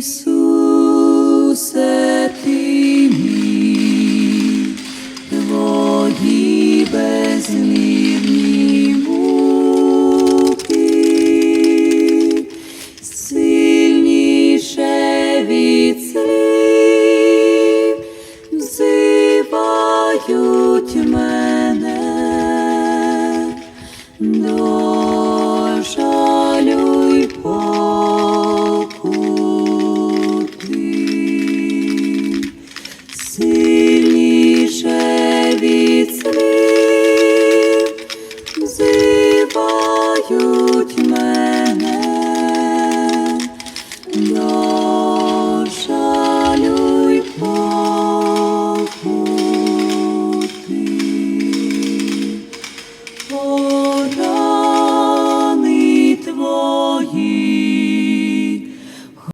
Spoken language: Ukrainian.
Ісусе, ти мій, твої безмірні муки, сильніше від слів взивають мене до жалю й покути, сильніше від слів взивають мене до